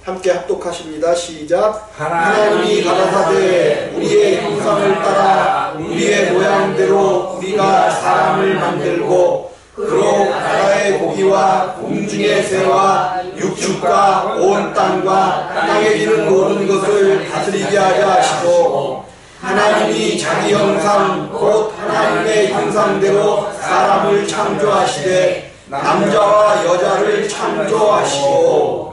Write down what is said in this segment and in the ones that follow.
함께 합독하십니다. 시작. 하나님이 가라사대 우리의 형상을 따라 우리의 모양대로 우리가 사람을 만들고 그로 바다의 고기와 공중의 새와 육축과 온 땅과 땅에 기는 모든 것을 다스리게 하자 하시고 하나님이 자기 형상 곧 하나님의 형상대로 사람을 창조하시되 남자와 여자를 창조하시고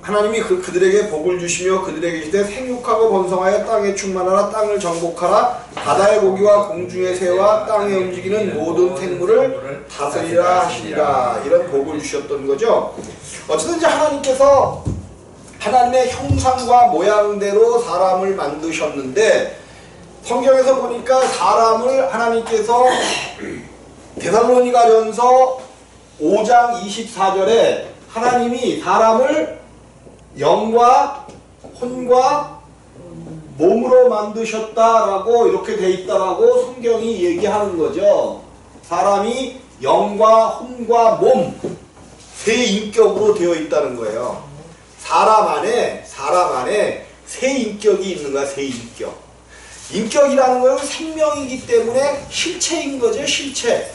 하나님이 그들에게 복을 주시며 그들에게 이르시되 생육하고 번성하여 땅에 충만하라 땅을 정복하라 바다의 고기와 공중의 새와 땅에 움직이는 모든 생물을 다스리라 하시니라. 이런 복을 주셨던 거죠. 어쨌든 이제 하나님께서 하나님의 형상과 모양대로 사람을 만드셨는데 성경에서 보니까 사람을 하나님께서 데살로니가전서 5장 24절에 하나님이 사람을 영과 혼과 몸으로 만드셨다라고 이렇게 돼 있다라고 성경이 얘기하는 거죠. 사람이 영과 혼과 몸 세 인격으로 되어 있다는 거예요. 사람 안에 세 인격이 있는 거야. 세 인격. 인격이라는 건 생명이기 때문에 실체인 거죠. 실체.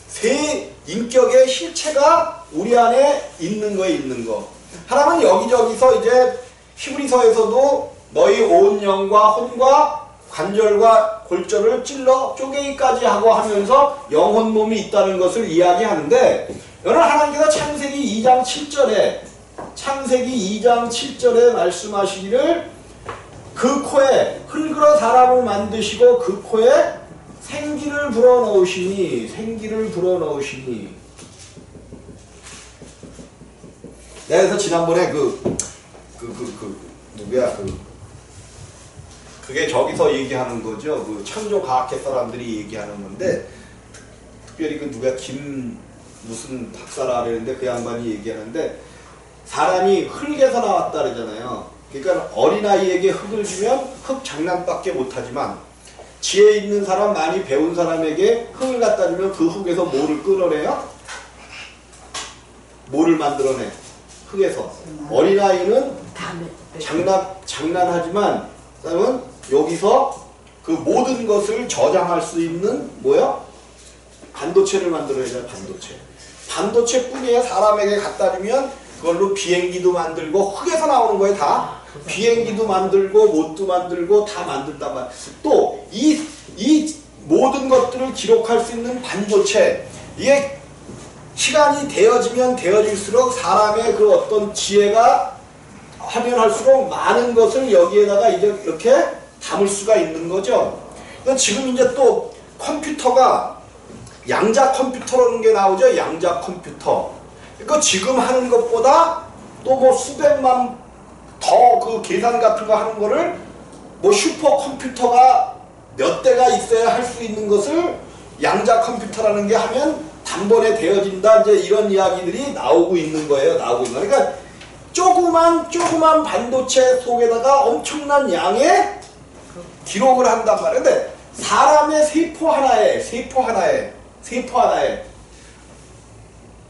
세 인격의 실체가 우리 안에 있는 거에 있는 거. 하나님은 여기저기서 이제 히브리서에서도 너희 온 영과 혼과 관절과 골절을 찔러 쪼개기까지 하고 하면서 영혼 몸이 있다는 것을 이야기하는데 여러분 하나님께서 창세기 2장 7절에 말씀하시기를 그 코에 흙으로 사람을 만드시고 그 코에 생기를 불어넣으시니 내가 그래서 지난번에 그게 저기서 얘기하는 거죠. 그 창조과학회 사람들이 얘기하는 건데 특별히 그 누가 무슨 박사라 그랬는데 그 양반이 얘기하는데 사람이 흙에서 나왔다 그러잖아요. 그러니까 어린아이에게 흙을 주면 흙 장난밖에 못하지만 지혜 있는 사람, 많이 배운 사람에게 흙을 갖다 주면 그 흙에서 뭐를 끌어내요? 뭐를 만들어내? 흙에서. 어린아이는 장난하지만 사람은 여기서 그 모든 것을 저장할 수 있는 뭐야? 반도체를 만들어야죠. 반도체뿐이에요. 사람에게 갖다 주면 그걸로 비행기도 만들고 흙에서 나오는 거예요. 다. 비행기도 만들고 못도 만들고 다 만든단 말이에요. 또 이 모든 것들을 기록할 수 있는 반도체, 이게 시간이 되어지면 되어질수록 사람의 그 어떤 지혜가 하면 할수록 많은 것을 여기에다가 이제 이렇게 담을 수가 있는 거죠. 지금 이제 또 컴퓨터가 양자 컴퓨터라는 게 나오죠. 양자 컴퓨터. 그러니까 지금 하는 것보다 또 뭐 수백만 더 그 계산 같은 거 하는 거를 뭐 슈퍼 컴퓨터가 몇 대가 있어야 할 수 있는 것을 양자 컴퓨터라는 게 하면 단번에 되어진다. 이제 이런 이야기들이 나오고 있는 거예요. 그러니까 조그만 반도체 속에다가 엄청난 양의 기록을 한단 말이에요. 근데 사람의 세포 하나에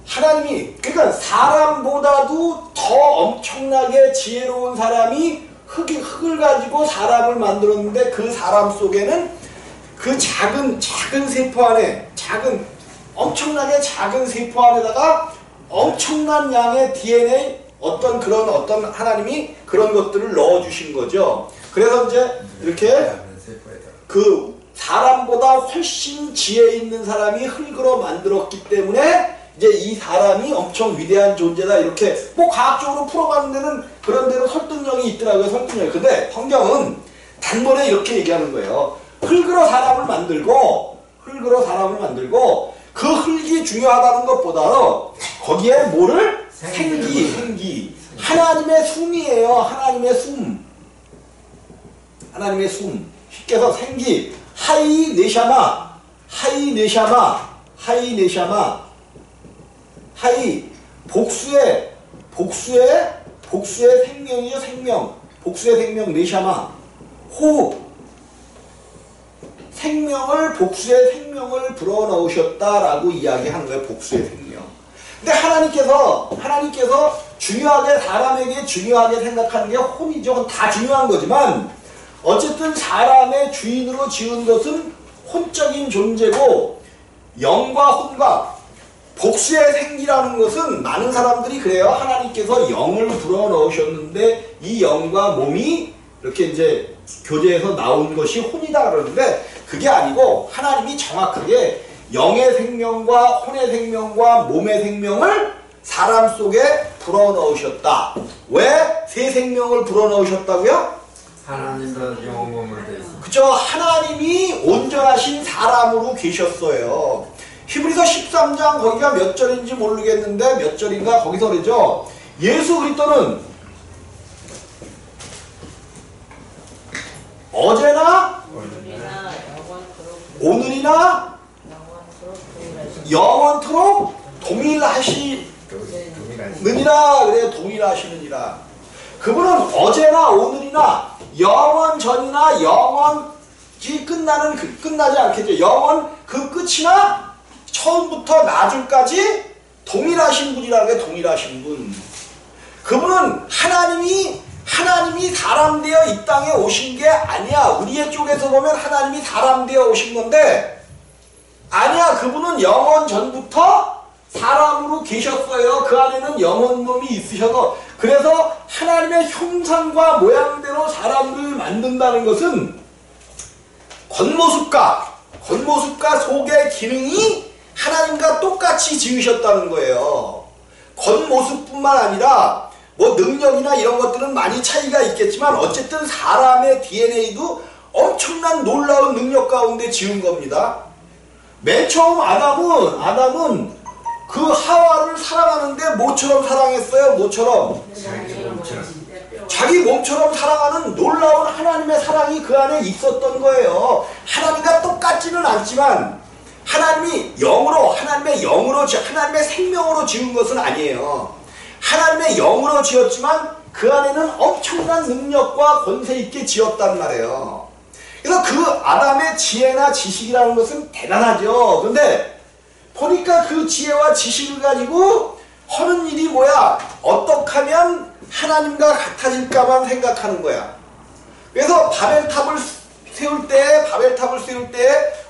하나님이, 그러니까 사람보다도 더 엄청나게 지혜로운 사람이 흙을 가지고 사람을 만들었는데 그 사람 속에는 그 작은 세포 안에 엄청나게 작은 세포 안에다가 엄청난 양의 DNA 어떤 하나님이 그런 것들을 넣어주신 거죠. 그래서 이제 이렇게 그 사람보다 훨씬 지혜 있는 사람이 흙으로 만들었기 때문에 이제 이 사람이 엄청 위대한 존재다. 이렇게 뭐 과학적으로 풀어가는 데는 그런 데는 설득력이 있더라고요. 근데 성경은 단번에 이렇게 얘기하는 거예요. 흙으로 사람을 만들고 그 흙이 중요하다는 것보다도 거기에 뭐를? 생기. 하나님의 숨이에요. 하나님의 숨. 쉽게 해서 생기. 하이 네샤마. 복수의 생명이죠. 복수의 생명 네샤마. 호흡. 복수의 생명을 불어넣으셨다라고 이야기하는 거예요. 복수의 생명. 근데 하나님께서 중요하게 사람에게 중요하게 생각하는 게 혼이죠. 다 중요한 거지만 어쨌든 사람의 주인으로 지은 것은 혼적인 존재고 영과 혼과 복수의 생기라는 것은 많은 사람들이 그래요. 하나님께서 영을 불어넣으셨는데 이 영과 몸이 이렇게 이제 교제해서 나온 것이 혼이다 그러는데 그게 아니고 하나님이 정확하게 영의 생명과 혼의 생명과 몸의 생명을 사람 속에 불어넣으셨다. 왜 새 생명을 불어넣으셨다고요? 하나님은 영혼몸으로 되어 있습니다. 그죠? 하나님이 온전하신 사람으로 계셨어요. 히브리서 13장 거기가 몇 절인지 모르겠는데 몇 절인가 거기서 그러죠. 예수 그리스도는 어제나 오늘이나 영원토록 동일하시느니라. 그래, 동일하시느니라. 그분은 어제나 오늘이나 영원 전이나 영원이 끝나지 않겠죠. 영원 그 끝이나 처음부터 나중까지 동일하신 분이라는 게 동일하신 분. 그분은 하나님이 사람 되어 이 땅에 오신 게 아니야. 우리의 쪽에서 보면 하나님이 사람 되어 오신 건데 아니야. 그분은 영원 전부터 사람으로 계셨어요. 그 안에는 영혼 몸이 있으셔서. 그래서 하나님의 형상과 모양대로 사람을 만든다는 것은 겉모습과 속의 기능이 하나님과 똑같이 지으셨다는 거예요. 겉모습뿐만 아니라 뭐 능력이나 이런 것들은 많이 차이가 있겠지만 어쨌든 사람의 DNA도 엄청난 놀라운 능력 가운데 지은 겁니다. 맨 처음 아담은 그 하와를 사랑하는데 뭐처럼 사랑했어요? 뭐처럼? 자기 몸처럼 사랑하는 놀라운 하나님의 사랑이 그 안에 있었던 거예요. 하나님과 똑같지는 않지만 하나님의 영으로 하나님의 생명으로 지은 것은 아니에요. 하나님의 영으로 지었지만 그 안에는 엄청난 능력과 권세 있게 지었단 말이에요. 그래서 그 아담의 지혜나 지식이라는 것은 대단하죠. 그런데 보니까 그 지혜와 지식을 가지고 하는 일이 뭐야? 어떻게 하면 하나님과 같아질까만 생각하는 거야. 그래서 바벨탑을 세울 때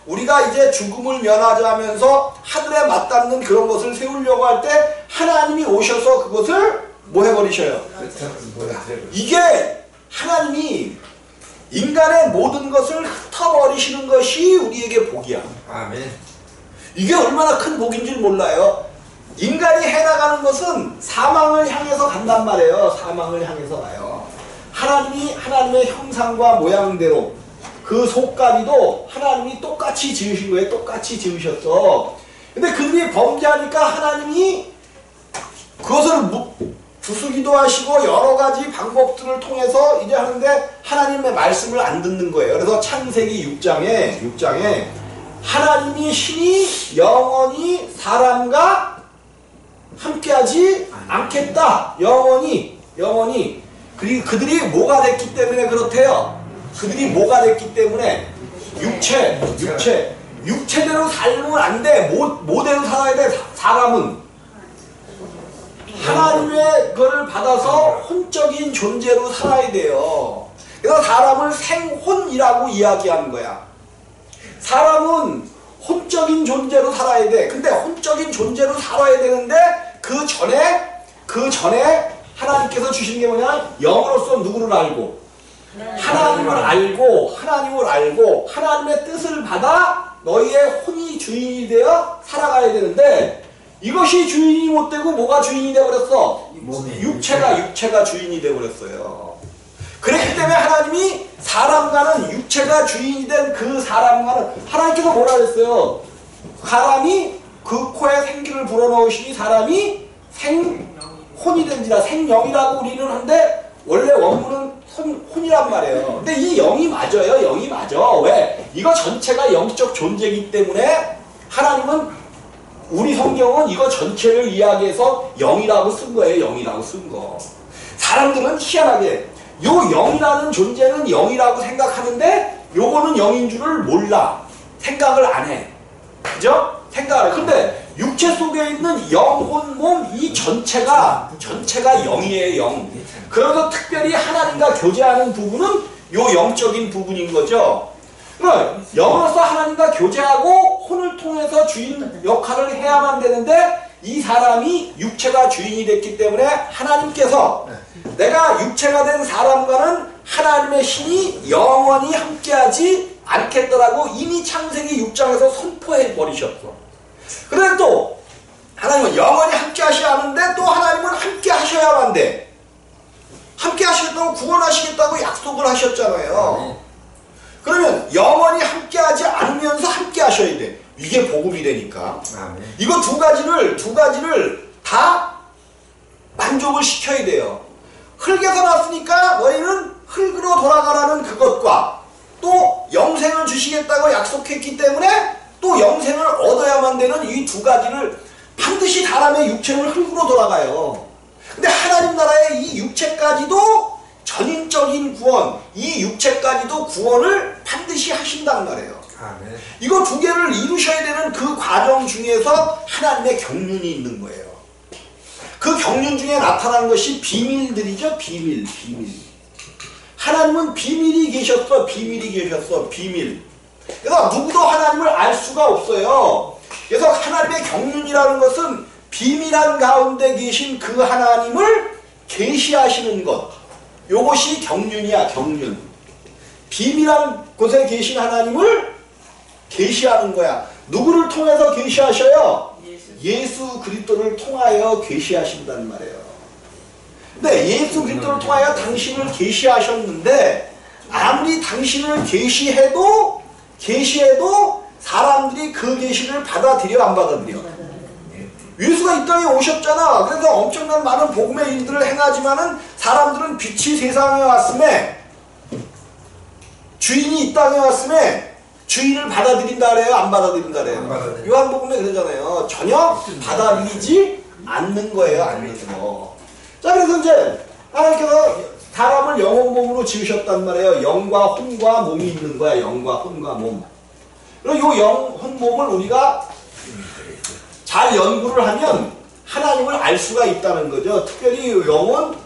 우리가 이제 죽음을 면하자 하면서 하늘에 맞닿는 그런 것을 세우려고 할 때 하나님이 오셔서 그것을 뭐 해버리셔요? 이게 하나님이 인간의 모든 것을 흩어버리시는 것이 우리에게 복이야. 아멘. 이게 얼마나 큰 복인 줄 몰라요. 인간이 해나가는 것은 사망을 향해서 간단 말이에요. 사망을 향해서 가요. 하나님의 형상과 모양대로 그 속가리도 하나님이 똑같이 지으신 거예요. 똑같이 지으셨어. 근데 그들이 범죄하니까 하나님이 그것을 부수기도 하시고 여러 가지 방법들을 통해서 이제 하는데 하나님의 말씀을 안 듣는 거예요. 그래서 창세기 6장에 하나님이 신이 영원히 사람과 함께하지 않겠다. 영원히. 그리고 그들이 뭐가 됐기 때문에 그렇대요. 그들이 뭐가 됐기 때문에 육체대로 살면 안 돼. 뭐대로 살아야 돼. 사람은 하나님의 거를 받아서 혼적인 존재로 살아야 돼요. 그래서 사람을 생혼이라고 이야기하는 거야. 사람은 혼적인 존재로 살아야 돼. 근데 혼적인 존재로 살아야 되는데 그 전에 하나님께서 주신 게 뭐냐? 영으로서 누구를 알고 하나님을 알고 하나님의 뜻을 받아 너희의 혼이 주인이 되어 살아가야 되는데 이것이 주인이 못 되고 뭐가 주인이 되어버렸어? 육체가 주인이 되어버렸어요. 그렇기 때문에 하나님이 사람과는 육체가 주인이 된 그 사람과는 하나님께서 뭐라 그랬어요? 사람이 그 코에 생기를 불어넣으시니 사람이 생혼이 된지라. 생영이라고 우리는 한데 원래 원문은 혼이란 말이에요. 근데 이 영이 맞아요. 영이 맞아. 왜? 이거 전체가 영적 존재이기 때문에 하나님은 우리 성경은 이거 전체를 이야기해서 영이라고 쓴 거예요. 영이라고 쓴 거. 사람들은 희한하게 요 영이라는 존재는 영이라고 생각하는데 요거는 영인 줄을 몰라. 생각을 안 해. 그죠? 생각을 해. 근데 육체 속에 있는 영혼 몸 이 전체가 영이에요. 영. 그래서 특별히 하나님과 교제하는 부분은 요 영적인 부분인 거죠. 그러니까 영으로서 하나님과 교제하고 혼을 통해서 주인 역할을 해야만 되는데 이 사람이 육체가 주인이 됐기 때문에 하나님께서 내가 육체가 된 사람과는 하나님의 신이 영원히 함께하지 않겠더라고 이미 창세기 6장에서 선포해 버리셨어. 그런데 또 하나님은 영원히 함께하셔야 하는데 또 하나님은 함께하셔야만 돼. 함께하시겠다고 구원하시겠다고 약속을 하셨잖아요. 그러면 영원히 함께하지 않으면서 함께하셔야 돼. 이게 복음이 되니까. 이거 두 가지를 다 만족을 시켜야 돼요. 흙에서 났으니까 너희는 흙으로 돌아가라는 그것과 또 영생을 주시겠다고 약속했기 때문에 또 영생을 얻어야만 되는 이 두 가지를 반드시 사람의 육체는 흙으로 돌아가요. 근데 하나님 나라의 이 육체까지도 전인적인 구원, 이 육체까지도 구원을 반드시 하신단 말이에요. 이거 두 개를 이루셔야 되는 그 과정 중에서 하나님의 경륜이 있는 거예요. 그 경륜 중에 나타난 것이 비밀들이죠. 비밀. 하나님은 비밀이 계셨어. 비밀. 그래서 누구도 하나님을 알 수가 없어요. 그래서 하나님의 경륜이라는 것은 비밀한 가운데 계신 그 하나님을 계시하시는 것. 요것이 경륜이야. 경륜. 비밀한 곳에 계신 하나님을 계시하는 거야. 누구를 통해서 계시하셔요? 예수 그리스도를 통하여 계시하신단 말이에요. 근데 예수 그리스도를 통하여 당신을 계시하셨는데 아무리 당신을 계시해도 사람들이 그 계시를 받아들여 안 받아들여? 예수가 이 땅에 오셨잖아. 그래서 엄청난 많은 복음의 일들을 행하지만은 사람들은 빛이 세상에 왔음에 주인이 이 땅에 왔음에 주인을 받아들인다 그래요? 안 받아들인다 그래요? 요한복음에 그러잖아요. 전혀 받아들이지 않는 거예요. 않는 거. 자, 그래서 이제 하나님께서 사람을 영혼 몸으로 지으셨단 말이에요. 영과 혼과 몸이 있는 거야. 영과 혼과 몸. 그리고 요 영혼 몸을 우리가 잘 연구를 하면 하나님을 알 수가 있다는 거죠. 특별히 영혼,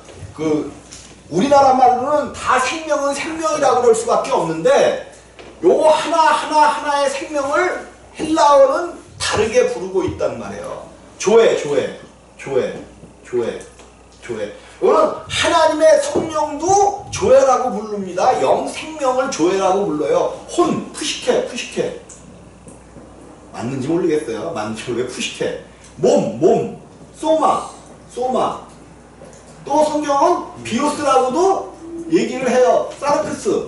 우리나라 말로는 다 생명은 생명이라고 그럴 수밖에 없는데 요거 하나의 생명을 헬라어는 다르게 부르고 있단 말이에요. 조회. 이거는 하나님의 성령도 조회라고 부릅니다. 영 생명을 조회라고 불러요. 혼, 푸시케. 맞는지 모르겠어요. 푸시케. 몸, 소마. 또 성경은 비오스라고도 얘기를 해요. 사르크스.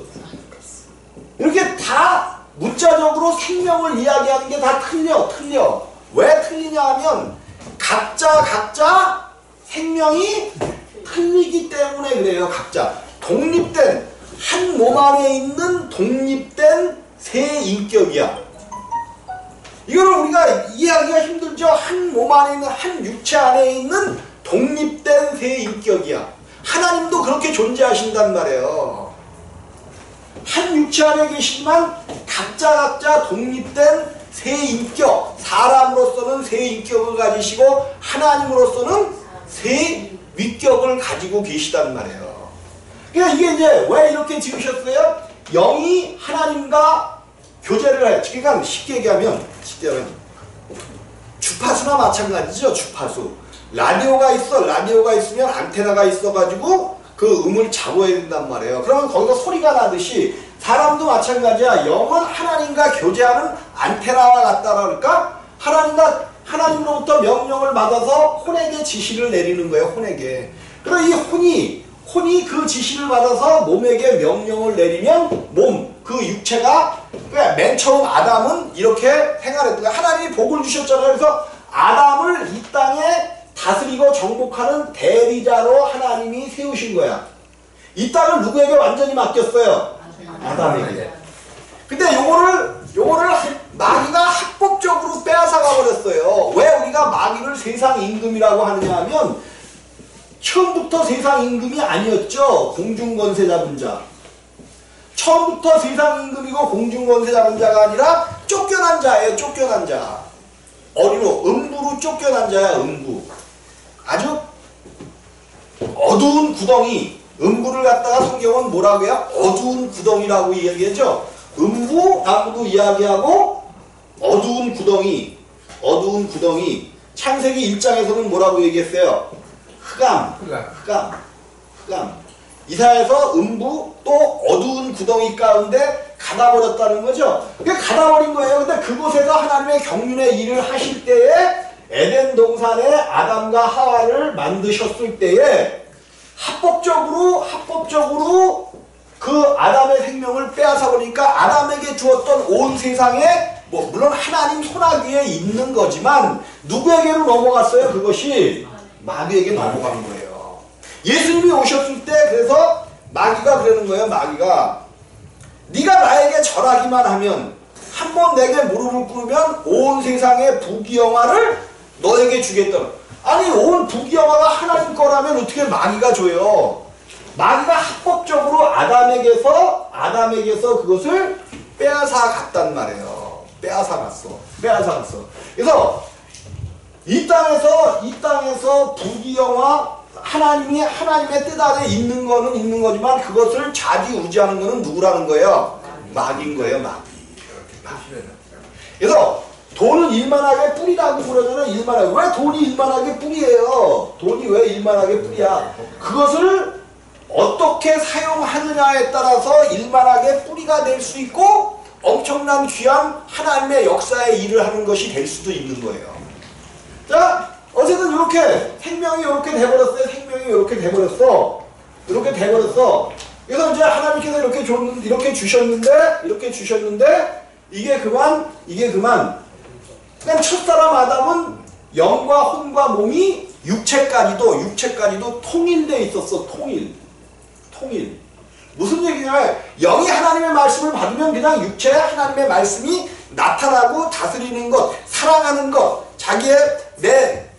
이렇게 다 문자적으로 생명을 이야기하는 게 다 틀려. 왜 틀리냐 하면 각자 생명이 틀리기 때문에 그래요. 각자. 독립된 한 몸 안에 있는 독립된 새 인격이야. 이거를 우리가 이해하기가 힘들죠. 한 몸 안에 있는 한 육체 안에 있는 독립된 새 인격이야. 하나님도 그렇게 존재하신단 말이에요. 한 육체 안에 계시지만 각자 독립된 새 인격, 사람으로서는 새 인격을 가지시고 하나님으로서는 새 위격을 가지고 계시단 말이에요. 그러니까 이게 이제 왜 이렇게 지으셨어요? 영이 하나님과 교제를 해요. 그러니까 쉽게 얘기하면 주파수나 마찬가지죠. 주파수. 라디오가 있으면 안테나가 있어가지고 그 음을 잡아야 된단 말이에요. 그러면 거기서 소리가 나듯이 사람도 마찬가지야. 영은 하나님과 교제하는 안테나와 같다라 그럴까? 하나님으로부터 명령을 받아서 혼에게 지시를 내리는 거예요. 혼에게. 그럼 이 혼이 그 지시를 받아서 몸에게 명령을 내리면 그 육체가, 그러니까 맨 처음 아담은 이렇게 생활했던 거야. 하나님이 복을 주셨잖아요. 그래서 아담을 이 땅에 다스리고 정복하는 대리자로 하나님이 세우신 거야. 이 땅을 누구에게 완전히 맡겼어요? 아담에게. 근데 요거를 마귀가 합법적으로 빼앗아가 버렸어요. 왜 우리가 마귀를 세상 임금이라고 하느냐 하면 처음부터 세상 임금이 아니었죠. 공중권세 잡은 자. 처음부터 세상 임금이고 공중권세 잡은 자가 아니라 쫓겨난 자예요. 쫓겨난 자. 어린호, 음부로 쫓겨난 자야. 음부. 아주 어두운 구덩이. 음부를 갖다가 성경은 뭐라고 해요? 어두운 구덩이라고 이야기하죠. 음부라고도 이야기하고 어두운 구덩이. 어두운 구덩이. 창세기 1장에서는 뭐라고 얘기했어요? 흑암. 이사야에서 음부 또 어두운 구덩이 가운데 가다버렸다는 거죠. 그게 가다버린 거예요. 근데 그곳에서 하나님의 경륜의 일을 하실 때에 에덴 동산에 아담과 하와를 만드셨을 때에 합법적으로 그 아담의 생명을 빼앗아 버리니까 아담에게 주었던 온 세상에 뭐 물론 하나님 손아귀에 있는 거지만 누구에게로 넘어갔어요? 그것이 마귀에게 넘어간 거예요. 예수님이 오셨을 때 그래서 마귀가 그러는 거예요. 마귀가 네가 나에게 절하기만 하면 한번 내게 무릎을 꿇으면 온 세상의 부귀영화를 너에게 주겠다. 아니 온 부귀영화가 하나님 거라면 어떻게 마귀가 줘요? 마귀가 합법적으로 아담에게서 그것을 빼앗아 갔단 말이에요. 빼앗아 갔어. 그래서 이 땅에서 부귀영화 하나님의 뜻 안에 있는 거는 있는 거지만 그것을 좌지우지하는 거는 누구라는 거예요? 마귀인 거예요. 마귀. 그래서 돈은 일만하게 뿌리라고 그러잖아요. 일만하게. 왜 돈이 일만하게 뿌리예요? 돈이 왜 일만하게 뿌리야? 그것을 어떻게 사용하느냐에 따라서 일만하게 뿌리가 될 수 있고 엄청난 귀한 하나님의 역사의 일을 하는 것이 될 수도 있는 거예요. 자, 어쨌든 이렇게 생명이 이렇게 돼버렸어요. 이렇게 돼버렸어. 그래서 이제 하나님께서 이렇게 주셨는데 이게 그만. 그러니까 첫사람 아담은 영과 혼과 몸이 육체까지도 통일돼 있었어. 통일. 무슨 얘기냐면 영이 하나님의 말씀을 받으면 그냥 육체에 하나님의 말씀이 나타나고 다스리는 것, 사랑하는 것, 자기의 내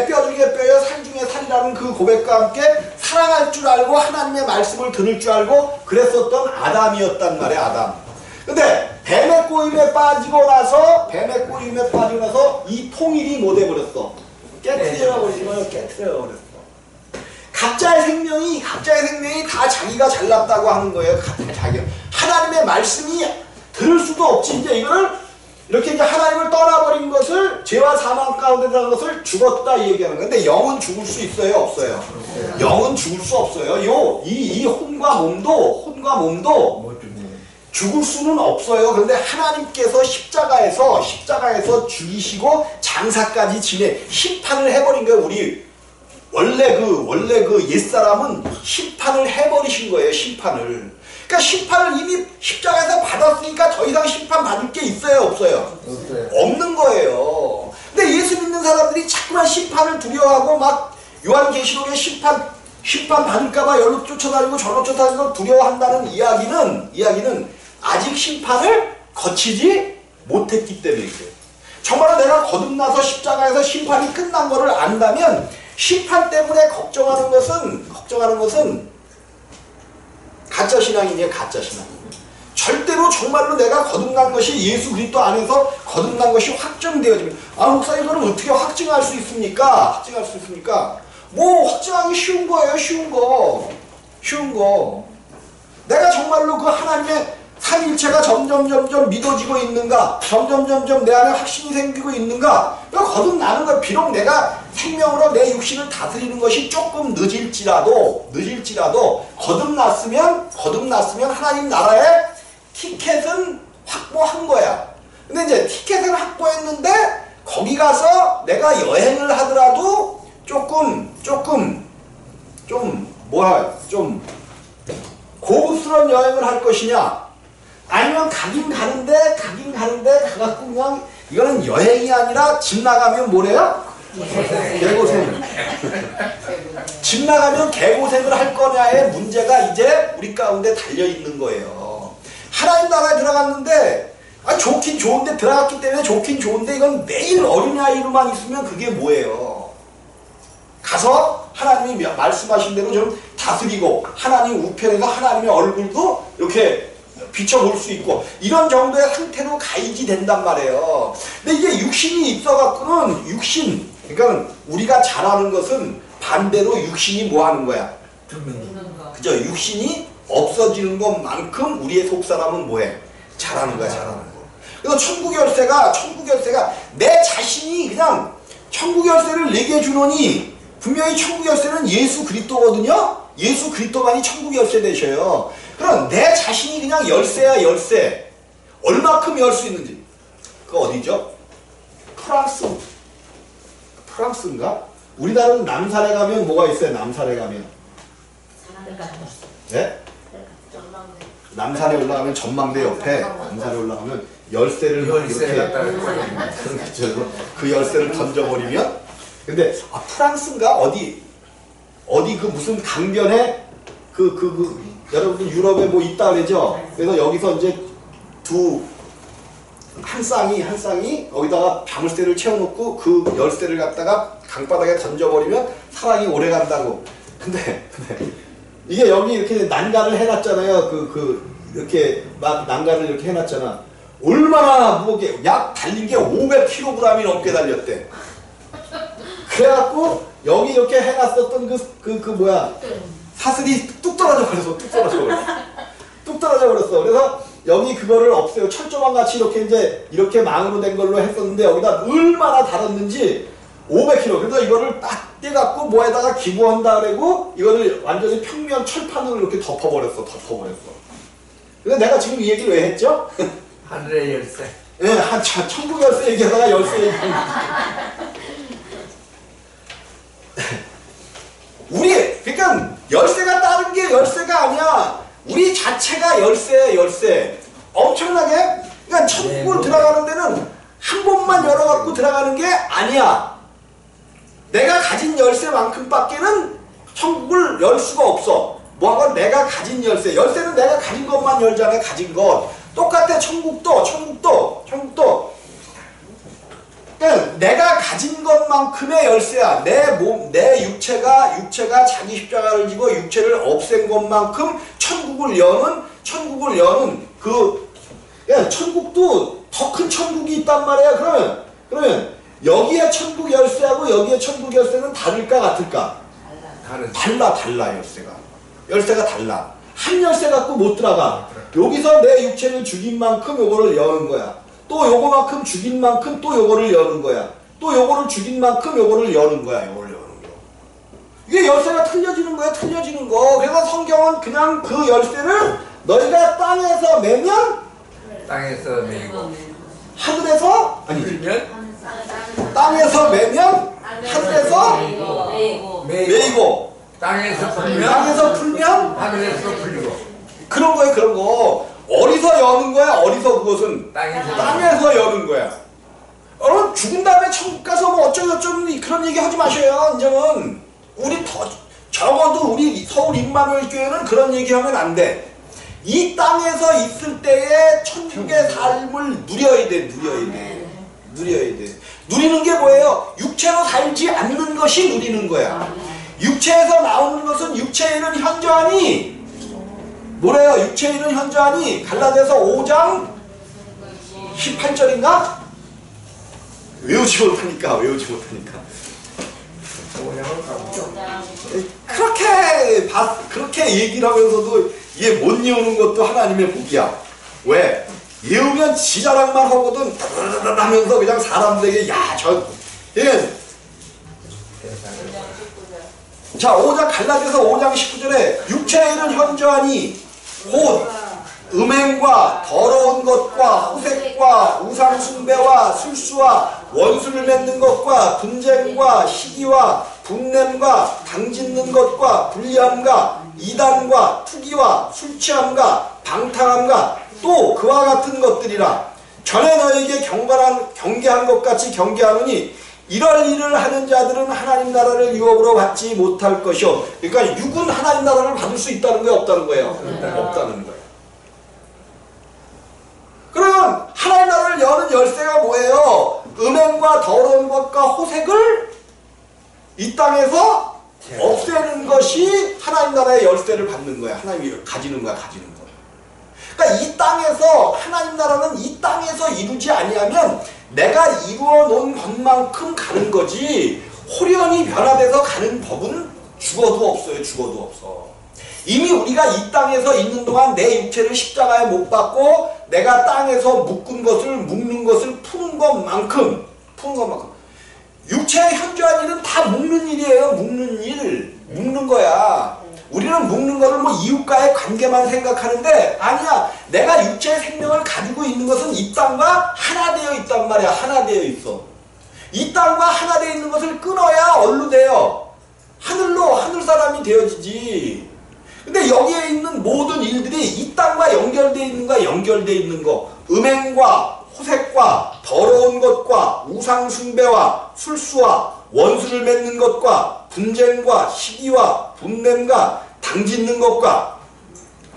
뼈 중에 뼈여 살 중에 살이라는 그 고백과 함께 사랑할 줄 알고 하나님의 말씀을 들을 줄 알고 그랬었던 아담이었단 말이야. 아담. 근데 뱀의 꼬임에 빠지고 나서 이 통일이 못 해버렸어. 깨트려버렸어. 각자의 생명이 다 자기가 잘났다고 하는 거예요. 자기가. 하나님의 말씀이 들을 수도 없지. 이제 이거를 이렇게 이제 하나님을 떠나버린 것을 죄와 사망 가운데 들어간 것을 죽었다 이 얘기하는 거예요. 근데 영은 죽을 수 있어요? 없어요? 영은 죽을 수 없어요. 이 혼과 몸도 죽을 수는 없어요. 그런데 하나님께서 십자가에서 죽이시고 장사까지 지내 심판을 해버린 거예요. 우리 원래 그 옛사람은 심판을 해버리신 거예요. 심판을. 그러니까 심판을 이미 십자가에서 받았으니까 더 이상 심판 받을 게 있어요? 없어요? 없는 거예요. 근데 예수 믿는 사람들이 자꾸만 심판을 두려워하고 막 요한계시록에 심판 받을까봐 여기로 쫓아다니고 저로 쫓아다니고 두려워한다는 이야기는 아직 심판을 거치지 못했기 때문에 그래요. 정말로 내가 거듭나서 십자가에서 심판이 끝난 거를 안다면 심판 때문에 걱정하는 것은 가짜 신앙이에요. 가짜 신앙. 절대로 정말로 내가 거듭난 것이 예수 그리스도 안에서 거듭난 것이 확정되어지면 목사 이거는 어떻게 확증할 수 있습니까? 뭐 확증하기 쉬운 거예요. 쉬운 거. 내가 정말로 그 하나님의 삼일체가 점점 믿어지고 있는가? 점점 내 안에 확신이 생기고 있는가? 거듭나는 거. 비록 내가 생명으로 내 육신을 다스리는 것이 조금 늦을지라도 거듭났으면 하나님 나라의 티켓은 확보한 거야. 근데 이제 티켓을 확보했는데 거기 가서 내가 여행을 하더라도 조금 고급스러운 여행을 할 것이냐? 아니면 가긴 가는데 가갖고 그냥 이거는 여행이 아니라 집 나가면 뭐래요? 개고생. 집 나가면 개고생을 할 거냐의 문제가 이제 우리 가운데 달려있는 거예요. 하나님 나라에 들어갔는데 좋긴 좋은데 들어갔기 때문에 좋긴 좋은데 이건 매일 어린아이로만 있으면 그게 뭐예요? 가서 하나님이 말씀하신 대로 좀 다스리고 하나님 우편에서 하나님의 얼굴도 이렇게 비춰볼 수 있고 이런 정도의 상태로 가야지 된단 말이에요. 근데 이게 육신이 있어갖고는 육신, 그러니까 우리가 잘하는 것은 반대로 육신이 뭐 하는 거야? 그죠? 육신이 없어지는 것만큼 우리의 속사람은 뭐해? 잘하는 거야, 잘하는 거. 그래서 천국 열쇠가 내 자신이 그냥 천국 열쇠를 내게 주노니, 분명히 천국 열쇠는 예수 그리스도거든요. 예수 그리스도만이 천국 열쇠 되셔요. 그럼 내 자신이 그냥 열쇠야, 열쇠. 얼마큼 열 수 있는지. 그거 어디죠? 프랑스인가? 우리나라는 남산에 가면 뭐가 있어요? 남산에 가면. 네? 남산에 올라가면 전망대 옆에, 남산에 올라가면 열쇠를 이렇게 그 열쇠를 던져버리면, 근데 프랑스인가 어디 그 무슨 강변에 여러분들 유럽에 뭐 있다 그러죠. 그래서 여기서 이제 한 쌍이 거기다가 자물쇠를 채워놓고 그 열쇠를 갖다가 강바닥에 던져버리면 사랑이 오래 간다고. 근데 이게 여기 이렇게 난간을 해놨잖아요. 이렇게 막 난간을 이렇게 해놨잖아. 얼마나 무겁게, 약 달린 게 500kg이 넘게 달렸대. 그래갖고 여기 이렇게 해놨었던 사슬이 뚝 떨어져 버렸어. 그래서 여기 그거를 없애요. 철조망 같이 이렇게 망으로 된 걸로 했었는데 여기다 얼마나 달았는지 500kg. 그래서 이거를 딱 떼갖고 뭐에다가 기부한다 그러고 이거를 완전히 평면 철판으로 이렇게 덮어버렸어. 그래서 내가 지금 이 얘기를 왜 했죠? 하늘의 열쇠. 예, 천국 열쇠 얘기하다가 열쇠 얘기하는 그러니까 열쇠가 다른 게 열쇠가 아니야. 우리 자체가 열쇠야, 열쇠. 엄청나게. 그러니까 천국을 들어가는 데는 한 번만 열어갖고 들어가는 게 아니야. 내가 가진 열쇠만큼밖에는 천국을 열 수가 없어. 뭐하건 내가 가진 열쇠. 열쇠는 내가 가진 것만 열잖아, 가진 것. 똑같아, 천국도. 그러니까 내가 가진 것만큼의 열쇠야. 내 육체가 자기 십자가를 지고 육체를 없앤 것만큼 천국을 여는 천국도 더 큰 천국이 있단 말이야. 그러면 여기에 천국 열쇠하고 여기에 천국 열쇠는 다를까 같을까? 달라 열쇠가 달라. 한 열쇠 갖고 못 들어가. 여기서 내 육체를 죽인 만큼 요거를 여는 거야. 또 요거만큼 죽인 만큼 또 요거를 여는 거야. 또 요거를 죽인 만큼 요거를 여는 거야. 요거를 여는 거. 이게 열쇠가 틀려지는 거야. 그래서 성경은 그냥 그 열쇠를 너희가 땅에서 매면 하늘에서 땅에서 매면 하늘에서 매이고 땅에서 풀면 하늘에서 풀리고. 그런 거. 어디서 여는 거야? 어디서 그것은? 땅에서 여는 거야. 여러분 죽은 다음에 천국 가서 뭐 어쩌고저쩌고 그런 얘기 하지 마셔요. 이제는 적어도 우리 서울 임마누엘 교회는 그런 얘기하면 안 돼. 이 땅에서 있을 때의 천국의 삶을 누려야 돼. 누리는 게 뭐예요? 육체로 살지 않는 것이 누리는 거야. 육체에서 나오는 것은 육체에 이른 현저하니 뭐래요? 육체에 이른 현저하니 갈라디아서 5장 18절인가? 외우지 못하니까 그렇게 얘기를 하면서도 이게 못 외우는 것도 하나님의 복이야. 왜? 외우면 지자랑만 하거든 하면서 그냥 사람들에게 자, 갈라디아서 5장 19절에 육체에 이른 현저하니 곧 음행과 더러운 것과 호색과 우상숭배와 술수와 원수를 맺는 것과 분쟁과 시기와 분냄과 당짓는 것과 불리함과 이단과 투기와 술취함과 방탕함과 또 그와 같은 것들이라. 전에 너에게 경계한 것 같이 경계하노니 이럴 일을 하는 자들은 하나님 나라를 유업으로 받지 못할 것이요. 그러니까 육은 하나님 나라를 받을 수 있다는 거예요, 없다는 거예요? 없다는 거예요. 그러면 하나님 나라를 여는 열쇠가 뭐예요? 음행과 더러운 것과 호색을 이 땅에서 없애는 것이 하나님 나라의 열쇠를 받는 거야. 하나님이 가지는 거야. 그러니까 이 땅에서 하나님 나라는 이 땅에서 이루지 아니하면 내가 이루어 놓은 것만큼 가는 거지 호련히 변화돼서 가는 법은 죽어도 없어요. 죽어도 없어. 이미 우리가 이 땅에서 있는 동안 내 육체를 십자가에 못 박고 내가 땅에서 묶은 것을 묶는 것을 푸는 것만큼 육체의 현저한 일은 다 묶는 일이에요. 묶는 일. 묶는 거야. 우리는 묶는 거를 뭐 이웃과의 관계만 생각하는데 아니야. 내가 육체의 생명을 가지고 있는 것은 이 땅과 하나 되어 있단 말이야. 하나 되어 있어. 이 땅과 하나 되어 있는 것을 끊어야 얼로 돼요. 하늘로 하늘 사람이 되어지지. 근데 여기에 있는 모든 일들이 이 땅과 연결되어 있는 거야. 연결되어 있는 거. 음행과 호색과 더러운 것과 우상숭배와 술수와 원수를 맺는 것과 분쟁과 시기와 분냄과 당짓는 것과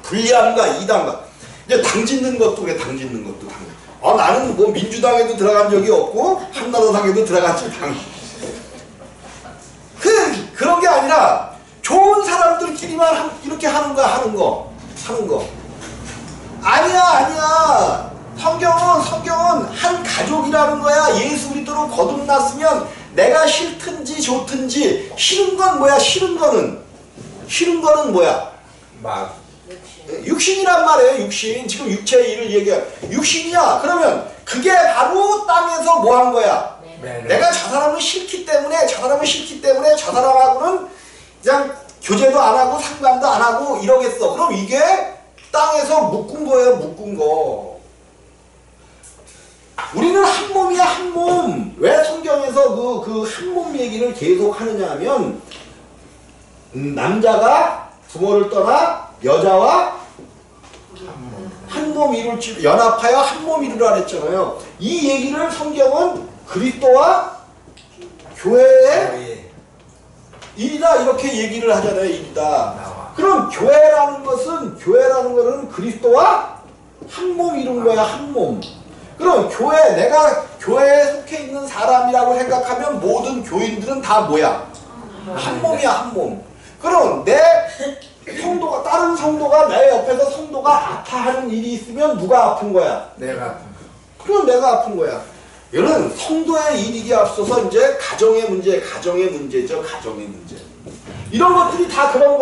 불리함과 이단과 이제 당짓는 것도 왜 당짓는 것도 나는 뭐 민주당에도 들어간 적이 없고 한나라당에도 들어간 적이 그런 게 아니라 좋은 사람들끼리만 이렇게 하는 거. 아니야. 성경은 한 가족이라는 거야. 예수 그리스도로 거듭났으면 내가 싫든지 좋든지 싫은 건 뭐야? 싫은 거는 뭐야? 막 육신이란 말이에요. 육신. 지금 육체의 일을 얘기해. 육신이야. 그러면 그게 바로 땅에서 뭐 한 거야? 네. 내가 저 사람을 싫기 때문에 저 사람하고는 그냥 교제도 안 하고 상담도 안 하고 이러겠어. 그럼 이게 땅에서 묶은 거예요. 묶은 거. 우리는 한 몸이야. 한 몸. 왜 성경에서 그 한 몸 얘기를 계속 하느냐 하면 남자가 부모를 떠나 여자와 한 몸 이룰지 연합하여 한 몸 이루라 그랬잖아요. 이 얘기를 성경은 그리스도와 교회의 일이다 이렇게 얘기를 하잖아요. 일이다. 그럼 교회라는 거는 그리스도와 한 몸 이룬 거야. 한 몸. 그럼 내가 교회에 속해 있는 사람이라고 생각하면 모든 교인들은 다 뭐야? 한 몸이야. 한 몸. 그럼 내 성도가 다른 성도가 내 옆에서 성도가 아파하는 일이 있으면 누가 아픈 거야? 내가 아픈 그럼 내가 아픈 거야. 이런 성도의 일이기에 앞서서 이제 가정의 문제죠. 가정의 문제. 이런 것들이 다 그런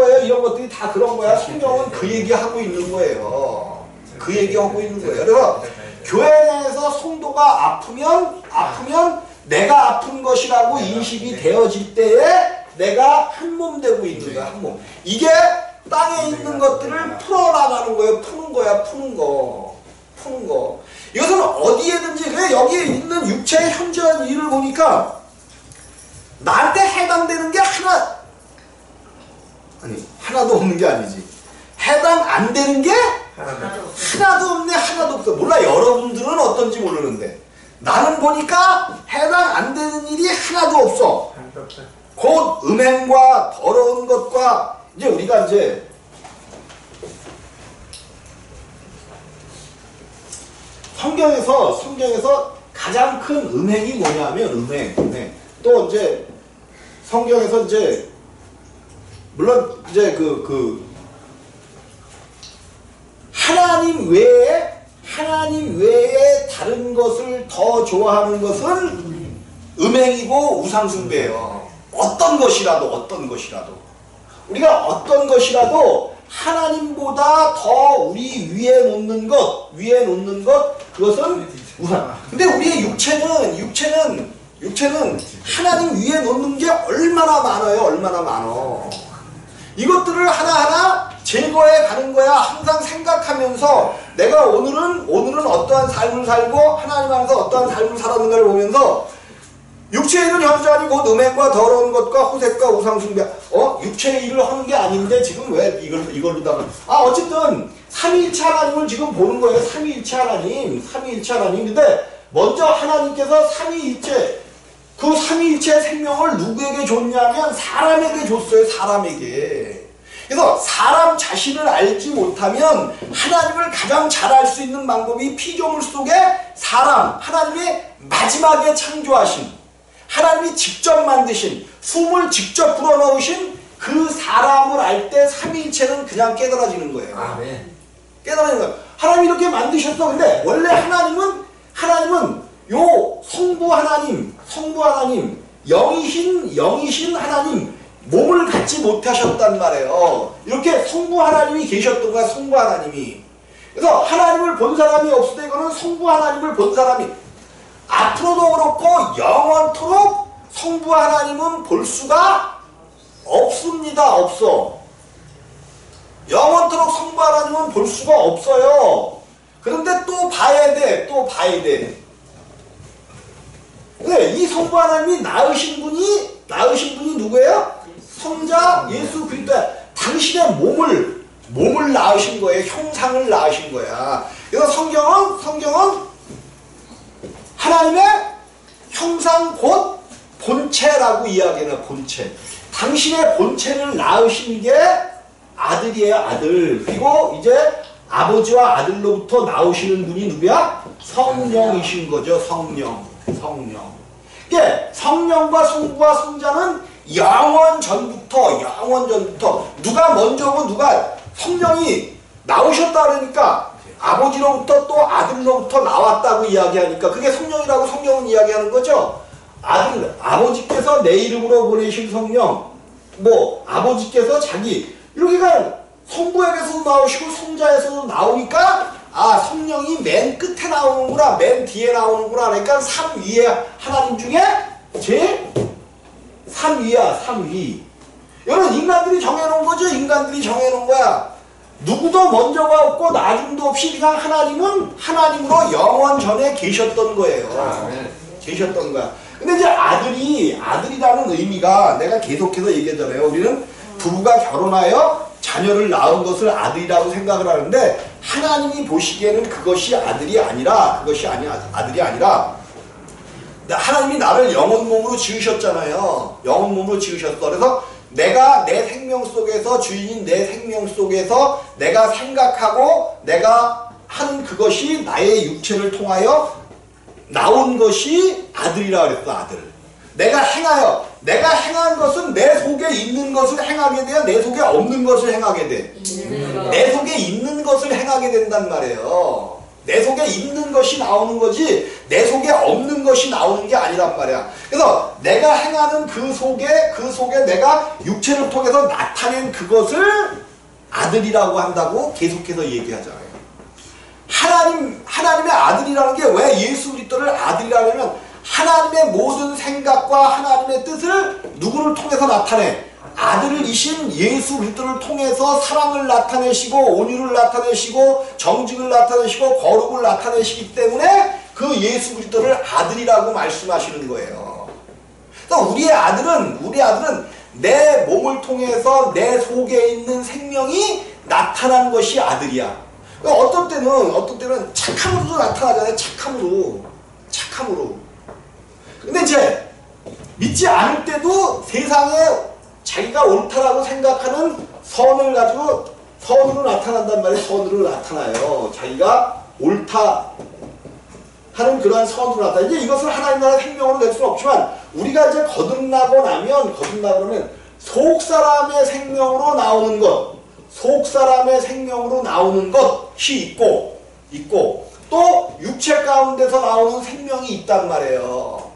거야. 성경은 그 얘기하고 있는 거예요. 그래서 교회 내에서 성도가 아프면 내가 아픈 것이라고 인식이 되어질 때에 내가 한 몸 되고 있는 거야. 한 몸. 이게 땅에 있는 것들을 풀어나가는 거예요. 푸는 거. 이것은 어디에든지 그래 여기에 있는 육체의 현저한 일을 보니까 나한테 해당되는 게 하나도 없는 게 아니지. 해당 안 되는 게 하나도 없네. 하나도 없어. 몰라 여러분들은 어떤지 모르는데 나는 보니까 해당 안 되는 일이 하나도 없어. 곧 음행과 더러운 것과 이제 우리가 이제 성경에서 가장 큰 음행이 뭐냐면 음행. 또 이제 성경에서 이제 물론 이제 하나님 외에 다른 것을 더 좋아하는 것은 음행이고 우상숭배예요. 어떤 것이라도 우리가 어떤 것이라도 하나님보다 더 우리 위에 놓는 것 그것은 우상. 근데 우리의 육체는 하나님 위에 놓는 게 얼마나 많아요. 이것들을 하나하나 제거해 가는 거야. 항상 생각하면서 내가 오늘은 어떠한 삶을 살고 하나님 안에서 어떠한 삶을 살았는가를 보면서 육체의 일은 현저하니 곧 음행과 더러운 것과 호색과 우상숭배. 육체의 일을 하는 게 아닌데 지금 왜 이걸로다가 어쨌든 삼위일체 하나님을 지금 보는 거예요. 삼위일체 하나님. 근데 먼저 하나님께서 삼위일체의 생명을 누구에게 줬냐면 사람에게 줬어요. 사람에게. 그래서 사람 자신을 알지 못하면 하나님을 가장 잘 알 수 있는 방법이 피조물 속에 하나님이 마지막에 창조하신, 하나님이 직접 만드신, 숨을 직접 불어넣으신 그 사람을 알 때 삼위일체는 그냥 깨달아지는 거예요. 아멘. 깨달아지는 거예요. 하나님이 이렇게 만드셨어. 근데 원래 하나님은 요 성부 하나님, 영이신 하나님, 몸을 갖지 못하셨단 말이에요. 이렇게 성부 하나님이 계셨던 거야, 성부 하나님이. 그래서 하나님을 본 사람이 없을 때 이거는 성부 하나님을 본 사람이 앞으로도 그렇고 영원토록 성부 하나님은 볼 수가 없습니다. 없어. 영원토록 성부 하나님은 볼 수가 없어요. 그런데 또 봐야 돼. 네, 이 성부 하나님이 낳으신 분이 누구예요? 성자 예수 그리스도야. 당신의 몸을 낳으신 거예요. 형상을 낳으신 거야. 그래서 성경은 하나님의 형상 곧 본체라고 이야기해요. 본체. 당신의 본체를 낳으신 게 아들이에요. 아들. 그리고 이제 아버지와 아들로부터 나오시는 분이 누구야? 성령이신 거죠. 성령. 이게 성령과 성부와 성자는 영원 전부터 누가 먼저고 누가 성령이 나오셨다 그러니까 아버지로부터 또 아들로부터 나왔다고 이야기하니까 그게 성령이라고 성경은 이야기하는 거죠. 아버지께서 내 이름으로 보내신 성령, 아버지께서 자기 이렇게가 성부에게서도 나오시고 성자에서도 나오니까 성령이 맨 끝에 나오는구나, 맨 뒤에 나오는구나. 그러니까 3위에 하나님 중에 제일 3위야, 3위. 이건 인간들이 정해놓은 거죠. 인간들이 정해놓은 거야. 누구도 먼저가 없고 나중도 없이 그냥 하나님은 하나님으로 영원 전에 계셨던 거예요. 계셨던 거야. 근데 이제 아들이라는 의미가 내가 계속해서 얘기하잖아요. 우리는 부부가 결혼하여 자녀를 낳은 것을 아들이라고 생각을 하는데 하나님이 보시기에는 그것이 아들이 아니라 하나님이 나를 영혼 몸으로 지으셨잖아요. 영혼 몸으로 지으셨어. 그래서 내가 내 생명 속에서 주인인 내 생명 속에서 내가 생각하고 내가 하는 그것이 나의 육체를 통하여 나온 것이 아들이라 그랬어. 아들. 내가 행한 것은 내 속에 있는 것을 행하게 돼요. 내 속에 없는 것을 행하게 돼. 내 속에 있는 것을 행하게 된단 말이에요. 내 속에 있는 것이 나오는 거지 내 속에 없는 것이 나오는 게 아니란 말이야. 그래서 내가 행하는 그 속에 내가 육체를 통해서 나타낸 그것을 아들이라고 한다고 계속해서 얘기하잖아요. 하나님의 아들이라는 게 왜 예수 그리스도를 아들이라면 하나님의 모든 생각과 하나님의 뜻을 누구를 통해서 나타내? 아들이신 예수 그리스도를 통해서 사랑을 나타내시고 온유를 나타내시고 정직을 나타내시고 거룩을 나타내시기 때문에 그 예수 그리스도를 아들이라고 말씀하시는 거예요. 그래서 우리의 아들은 내 몸을 통해서 내 속에 있는 생명이 나타난 것이 아들이야. 어떤 때는 착함으로도 나타나잖아요. 착함으로. 근데 이제 믿지 않을 때도 세상에 자기가 옳다라고 생각하는 선을 가지고 선으로 나타난단 말이에요. 선으로 나타나요. 자기가 옳다 하는 그러한 선으로 나타나. 이제 이것을 하나님 나라의 생명으로 낼 수는 없지만 우리가 이제 거듭나고 나면 속 사람의 생명으로 나오는 것이 있고 또 육체 가운데서 나오는 생명이 있단 말이에요.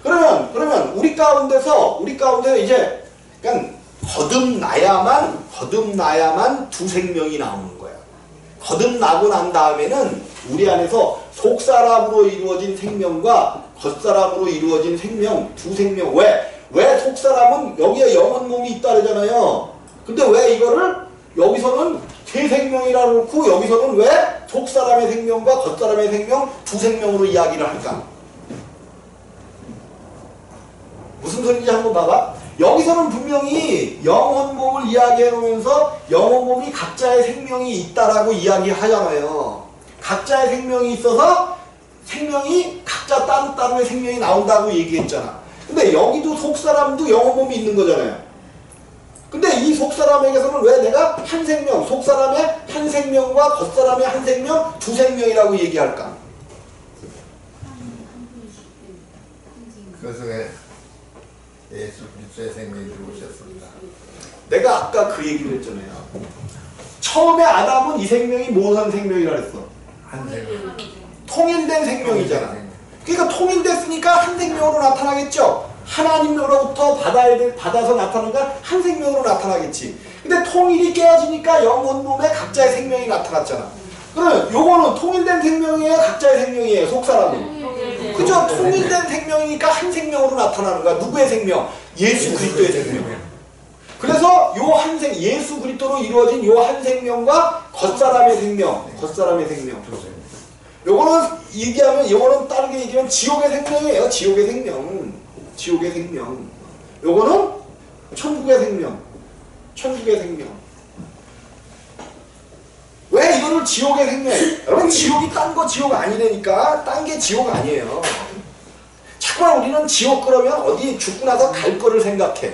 그러면 우리 가운데서 이제 그러니까 거듭나야만 두 생명이 나오는 거야. 거듭나고 난 다음에는 우리 안에서 속사람으로 이루어진 생명과 겉사람으로 이루어진 생명, 두 생명. 왜 속사람은 여기에 영혼 몸이 있다 그러잖아요. 근데 왜 이거를 여기서는 세 생명이라고 놓고 여기서는 왜 속사람의 생명과 겉사람의 생명, 두 생명으로 이야기를 할까? 무슨 소리인지 한번 봐봐. 여기서는 분명히 영혼 몸을 이야기해 놓으면서 영혼 몸이 각자의 생명이 있다라고 이야기하잖아요. 각자의 생명이 있어서 생명이 각자 따로따로의 생명이 나온다고 얘기했잖아. 근데 여기도 속사람도 영혼 몸이 있는 거잖아요. 근데 이 속사람에게서는 왜 내가 한 생명, 속사람의 한 생명과 겉사람의 한 생명, 두 생명이라고 얘기할까? 그 속에 예수 그리스도의 생명이 들어오셨습니다. 내가 아까 그 얘기를 했잖아요. 처음에 아담은 이 생명이 무슨 생명이라 그랬어? 한 생명. 통일된 생명이잖아. 그러니까 통일됐으니까 한 생명으로 나타나겠죠. 하나님으로부터 받아서 나타나니까 한 생명으로 나타나겠지. 근데 통일이 깨어지니까 영혼 몸에 각자의 생명이 나타났잖아. 그럼 요거는 통일된 생명이에요, 각자의 생명이에요, 속사람은. 그죠? 통일된 생명이니까 한 생명으로 나타나는 거야. 누구의 생명? 예수 그리스도의 생명. 그래서 요 한 예수 그리스도로 이루어진 요 한 생명과 겉사람의 생명, 겉사람의 생명. 요거는 얘기하면, 요거는 다르게 얘기하면 지옥의 생명이에요. 지옥의 생명. 지옥의 생명. 요거는 천국의 생명. 천국의 생명. 왜 이거를 지옥의 생명? 여러분, 지옥이 딴 거 지옥 아니라니까. 딴 게 지옥 아니에요. 자꾸만 우리는 지옥 그러면 어디 죽고 나서 갈 거를 생각해.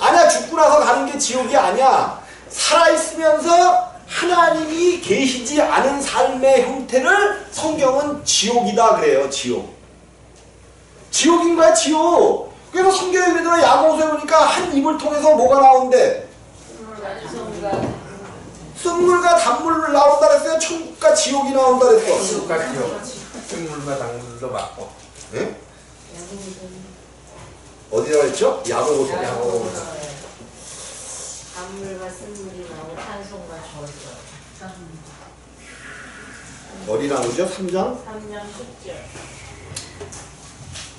아니야, 죽고 나서 가는 게 지옥이 아니야. 살아있으면서 하나님이 계시지 않은 삶의 형태를 성경은 지옥이다 그래요. 지옥. 지옥인 거야, 지옥. 그래서 성경에 그러더라. 야고보서에 보니까 한 입을 통해서 뭐가 나온대? 쓴물과 단물을 나온다 그랬어요. 천국과 지옥이 나온다 그랬어. 천국과 지옥. 흙물과 당물도 맞고. 네? 어디라고 했죠? 야고보서. 단물과 쓴물이 나오고 탄성과 저주. 어디 나오죠? 3장? 3장 10절.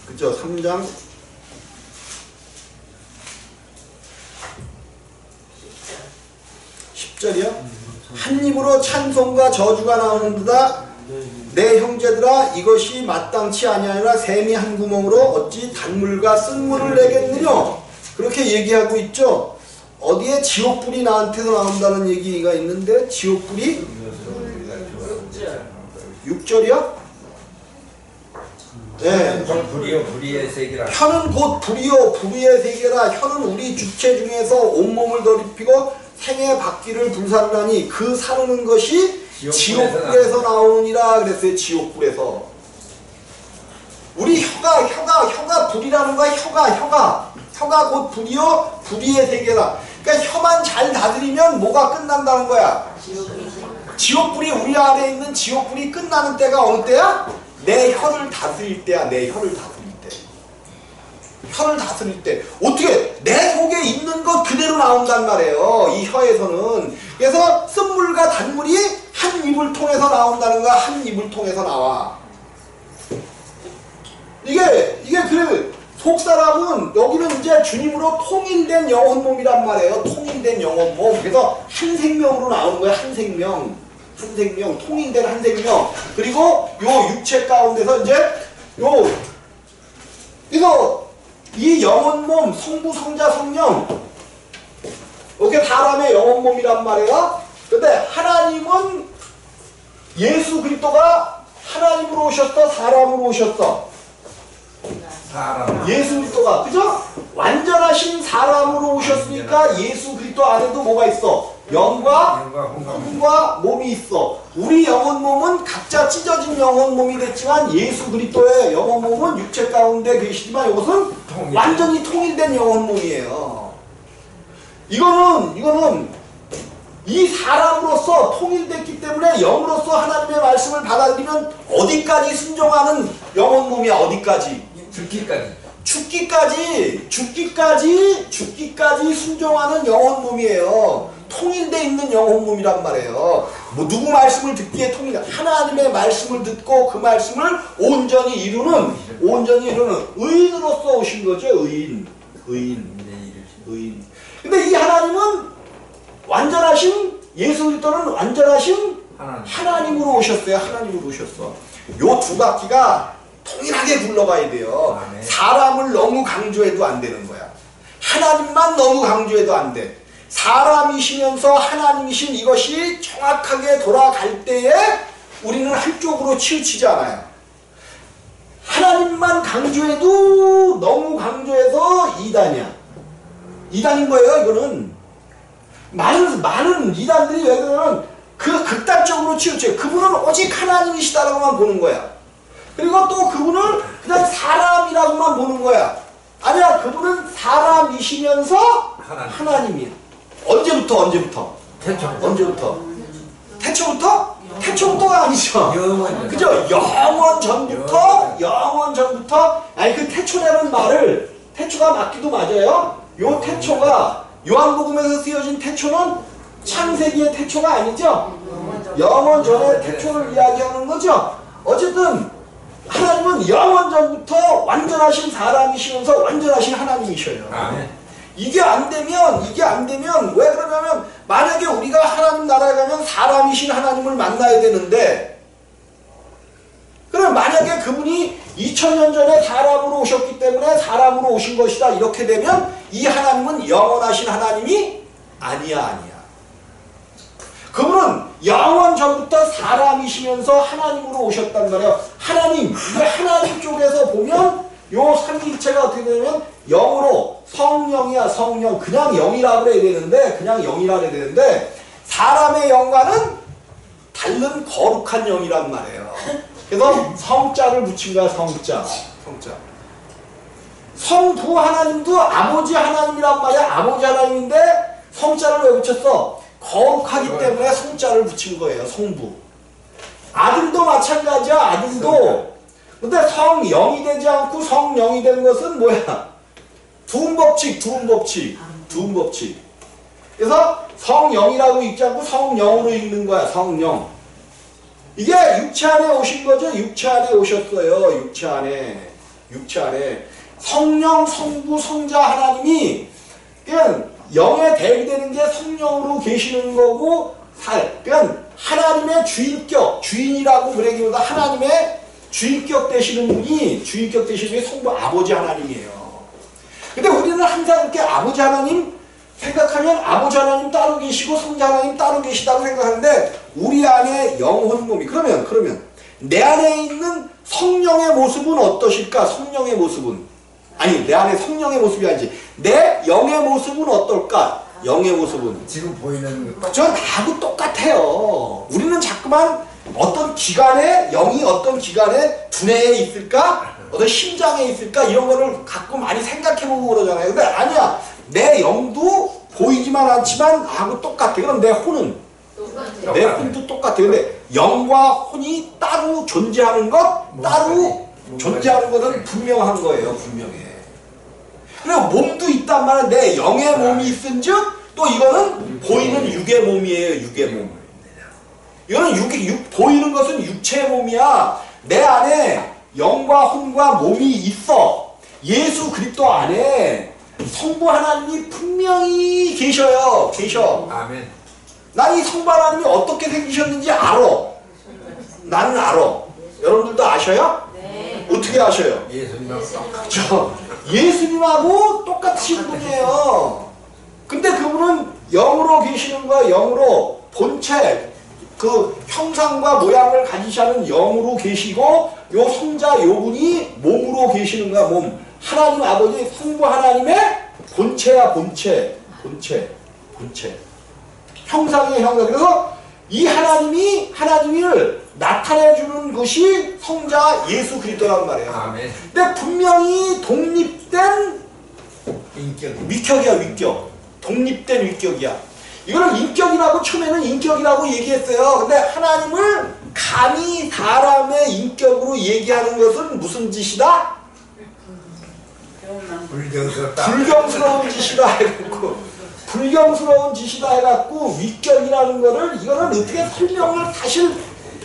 그죠? 3장 10절이요? 한 입으로 찬송과 저주가 나오는도다. 내 형제들아, 이것이 마땅치 아니하니라. 샘이 한 구멍으로 어찌 단물과 쓴물을 내겠느냐. 그렇게 얘기하고 있죠. 어디에 지옥불이 나한테서 나온다는 얘기가 있는데, 지옥불이 6절이요? 네. 불이요, 불의의 세계라. 혀는 곧 불이요, 불의의 세계라. 혀는 우리 주체 중에서 온몸을 더럽히고 생의 바퀴를 불사르나니 그 사르는 것이 지옥불에서 나오니라 그랬어요. 지옥불에서. 우리 혀가 불이라는 거야. 혀가 곧 불이요, 불의의 세계라. 그러니까 혀만 잘 다스리면 뭐가 끝난다는 거야? 지옥불이 우리 안에 있는 지옥불이 끝나는 때가 어느 때야? 내 혀를 다스릴 때야. 내 혀를 다스릴 때. 혀를 다스릴 때. 어떻게? 내 속에 있는 것 그대로 나온단 말이에요. 이 혀에서는. 그래서 쓴물과 단물이 한 입을 통해서 나온다는 거야. 한 입을 통해서 나와. 이게 그 속사람은 여기는 이제 주님으로 통일된 영혼 몸이란 말이에요. 통일된 영혼 몸. 그래서 한 생명으로 나오는 거야. 한 생명. 한 생명. 통일된 한 생명. 그리고 요 육체 가운데서 이제 그래서 이 영혼 몸, 성부, 성자, 성령. 이게 사람의 영혼 몸이란 말이에요. 근데 하나님은 예수 그리스도가 하나님으로 오셨어, 사람으로 오셨어? 사람. 예수 그리스도가, 그죠? 완전하신 사람으로 오셨으니까 예수 그리스도 안에도 뭐가 있어? 영과 혼과 몸이 있어. 우리 영혼 몸은 각자 찢어진 영혼 몸이 됐지만 예수 그리스도의 영혼 몸은 육체 가운데 계시지만 이것은 완전히 통일된 영혼 몸이에요. 이거는 이 사람으로서 통일됐기 때문에 영으로서 하나님의 말씀을 받아들이면 어디까지 순종하는 영혼 몸이야. 어디까지? 죽기까지 순종하는 영혼 몸이에요. 통일되어 있는 영혼 몸이란 말이에요. 뭐 누구 말씀을 듣기에 하나님의 말씀을 듣고 그 말씀을 온전히 이루는 의인으로서 오신 거죠. 의인. 근데 이 하나님은 완전하신 예수 그리스도는 완전하신 하나님으로 오셨어요. 하나님으로 오셨어. 요 두 바퀴가 통일하게 굴러가야 돼요. 아멘. 사람을 너무 강조해도 안 되는 거야. 하나님만 너무 강조해도 안 돼. 사람이시면서 하나님이신 이것이 정확하게 돌아갈 때에 우리는 한쪽으로 치우치지 않아요. 하나님만 강조해도 너무 강조해서 이단이야. 이단인 거예요. 이거는 많은 이단들이 왜 그러냐면 그 극단적으로 치우쳐요. 그분은 오직 하나님이시다라고만 보는 거야. 그리고 또 그분은 그냥 사람이라고만 보는 거야. 아니야, 그분은 사람이시면서 하나님이야. 언제부터? 태초. 언제부터? 태초부터? 태초부터가 아니죠. 영원. 그죠? 영원 전부터. 아니 그 태초라는 말을 태초가 맞기도 맞아요. 요 태초가 요한복음에서 쓰여진 태초는 창세기의 태초가 아니죠. 영원 전의 태초를 이야기하는 거죠. 어쨌든 하나님은 영원 전부터 완전하신 사람이시면서 완전하신 하나님이셔요. 아멘. 이게 안 되면 왜 그러냐면 만약에 우리가 하나님 나라에 가면 사람이신 하나님을 만나야 되는데, 그럼 만약에 그분이 2000년 전에 사람으로 오셨기 때문에 사람으로 오신 것이다 이렇게 되면 이 하나님은 영원하신 하나님이 아니야. 그분은 영원 전부터 사람이시면서 하나님으로 오셨단 말이에요. 하나님 쪽에서 보면 요 삼위일체가 어떻게 되냐면 영으로 성령이야. 성령. 그냥 영이라고 해야 되는데 사람의 영과는 다른 거룩한 영이란 말이에요. 그래서 성자를 붙인 거야. 성자. 성부 하나님도 아버지 하나님이란 말이야. 아버지 하나님인데 성자를 왜 붙였어? 거룩하기 때문에 성자를 붙인 거예요. 성부. 아들도 마찬가지야. 아들도. 근데 성영이 되지 않고 성령이 된 것은 뭐야? 두음법칙. 그래서 성영이라고 읽지 않고 성령으로 읽는 거야. 성령. 이게 육체 안에 오신 거죠. 육체 안에 오셨어요. 육체 안에 성령, 성부, 성자 하나님이 그냥 영에 대비되는 게 성령으로 계시는 거고, 그냥 하나님의 주인이라고 그러기보다 하나님의 주인격 되시는 분이 성부 아버지 하나님이에요. 근데 우리는 항상 이렇게 아버지 하나님 생각하면 아버지 하나님 따로 계시고 성자 하나님 따로 계시다고 생각하는데, 우리 안에 영혼 몸이 그러면 내 안에 있는 성령의 모습은 어떠실까? 성령의 모습은 아니 내 안에 성령의 모습이 아니지 내 영의 모습은 어떨까? 영의 모습은 지금 보이는 것. 전 다하고 똑같아요. 우리는 자꾸만 어떤 기관에 영이 어떤 기관에 두뇌에 있을까? 어떤 심장에 있을까? 이런 거를 가끔 많이 생각해보고 그러잖아요. 근데 아니야. 내 영도 보이지만 않지만 나하고 똑같아. 그럼 내 혼은? 내 혼도 똑같아. 근데 영과 혼이 따로 존재하는 존재하는 것은 분명한 거예요. 분명해. 그리고 몸도 있단 말이야. 내 영의 몸이 있은즉 또 이거는 보이는 육의 몸이에요. 육의 몸. 이거는 보이는 것은 육체의 몸이야. 내 안에 영과 혼과 몸이 있어. 예수 그리스도 안에 성부 하나님이 분명히 계셔요. 아멘. 난 이 성부 하나님이 어떻게 생기셨는지 알아. 나는 알아. 여러분들도 아셔요? 네. 어떻게 아셔요? 예수님하고 저 예수님하고 똑같으신 분이에요. 근데 그분은 영으로 계시는 거야. 영으로 본체 그 형상과 모양을 가지시는 영으로 계시고, 요 성자 요분이 몸으로 계시는 거야. 몸. 하나님 아버지 성부 하나님의 본체야. 본체. 형상의 형상. 그래서 이 하나님을 나타내주는 것이 성자 예수 그리스도란 말이에요. 아멘. 근데 분명히 독립된 인격. 위격. 독립된 위격이야. 이거를 인격이라고 처음에는 인격이라고 얘기했어요. 근데 하나님을 감히 사람의 인격으로 얘기하는 것은 무슨 짓이다? 불경스러운 짓이다 해갖고 위격이라는 거를 이거는 어떻게 설명을 사실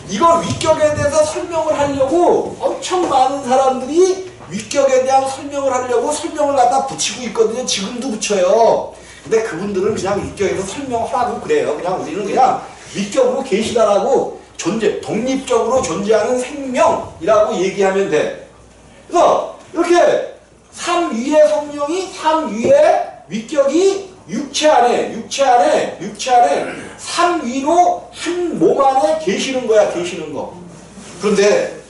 이걸 위격에 대해서 설명을 하려고 엄청 많은 사람들이 위격에 대한 설명을 하려고 설명을 갖다 붙이고 있거든요. 지금도 붙여요. 근데 그분들은 그냥 위격에서 설명하라고 그래요. 그냥 우리는 그냥 위격으로 계시다라고 독립적으로 존재하는 생명이라고 얘기하면 돼. 그래서 이렇게 삼위의 성령이 삼위의 위격이 육체 안에 삼위로 한 몸 안에 계시는 거야. 계시는 거. 그런데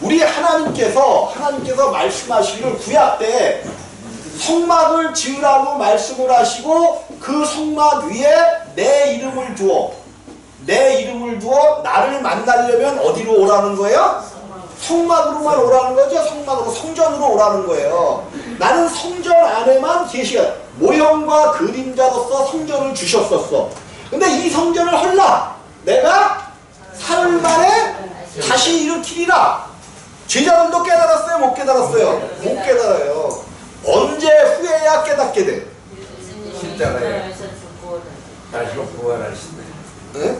우리 하나님께서 말씀하시기를 구약 때 성막을 지으라고 말씀을 하시고 그 성막 위에 내 이름을 두어 나를 만나려면 어디로 오라는 거예요? 성막으로만 오라는 거죠. 성전으로 오라는 거예요. 나는 성전 안에만 계시가 모형과 그림자로서 성전에 주셨었어. 근데 이 성전을 헐라 내가 사흘 만에 다시 일으키리라. 제자들도 깨달았어요? 못 깨달았어요? 못 깨달아요. 언제 후에야 깨닫게 돼? 십자가에 다시 부활하신다. 네?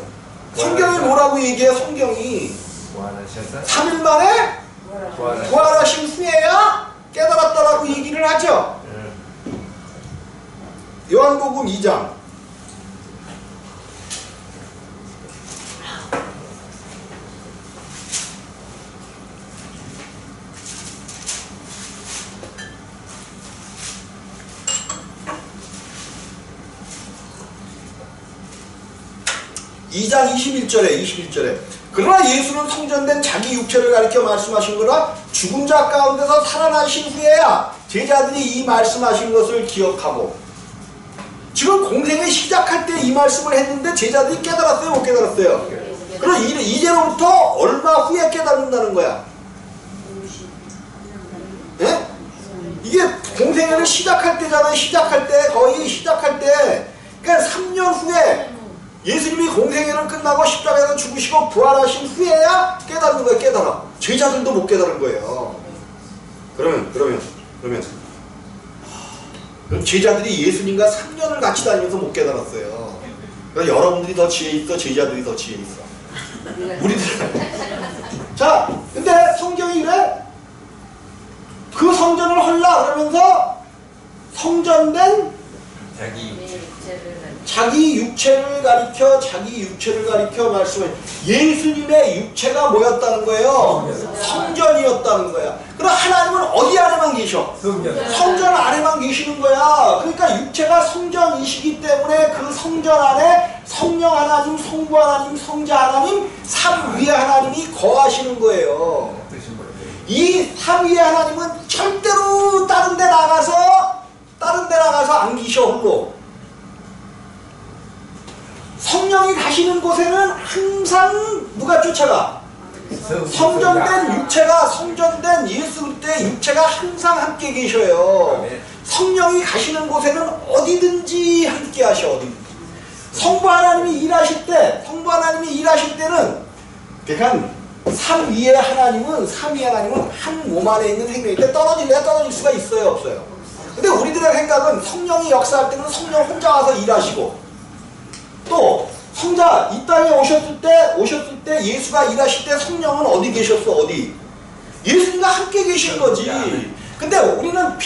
성경이 뭐라고 얘기해요? 성경이 부활하셔서 3일 만에 부활하셔서 부활하신 후에야 깨달았다라고 얘기를 하죠. 요한복음 2장 2장 21절에 그러나 예수는 성전된 자기 육체를 가리켜 말씀하신 거라 죽은 자 가운데서 살아나신 후에야 제자들이 이 말씀하신 것을 기억하고. 지금 공생을 시작할 때 이 말씀을 했는데 제자들이 깨달았어요? 못 깨달았어요? 그럼 이제로부터 얼마 후에 깨닫는다는 거야. 예? 이게 공생애를 시작할 때잖아요. 거의 시작할 때. 그러니까 3년 후에 예수님이 공생애를 끝나고 십자가에서 죽으시고 부활하신 후에야 깨닫는 거예요. 깨달아. 제자들도 못 깨달은 거예요. 그러면 제자들이 예수님과 3년을 같이 다니면서 못 깨달았어요. 그러니까 여러분들이 더 지혜 있어, 제자들이 더 지혜 있어. 우리들. 자, 근데 성경이 그래? 그 성전을 헐라 그러면서 성전된 자기 육체를 가리켜 말씀해. 예수님의 육체가 뭐였다는 거예요? 성전이었다는 거야. 그럼 하나님은 어디 안에만 계셔? 성전 안에만 계시는 거야. 그러니까 육체가 성전이시기 때문에 그 성전 안에 성령 하나님, 성부 하나님, 성자 하나님, 삼위의 하나님이 거하시는 거예요. 이 삼위의 하나님은 절대로 다른 데 나가서 안 계셔. 홀로. 성령이 가시는 곳에는 항상 누가 쫓아가? 성전된 예수 그리스도의 육체가 항상 함께 계셔요. 성령이 가시는 곳에는 어디든지 함께 하셔. 어디든지. 성부 하나님이 일하실 때는 그러니까 삼위의 하나님은 한 몸 안에 있는 생명인데 떨어질 수가 있어요? 없어요? 근데 우리들의 생각은 성령이 역사할 때는 성령 혼자 와서 일하시고, 또 성자 이 땅에 오셨을 때 예수가 일하실 때 성령은 어디 계셨어? 어디? 예수님과 함께 계신 거지. 근데 우리는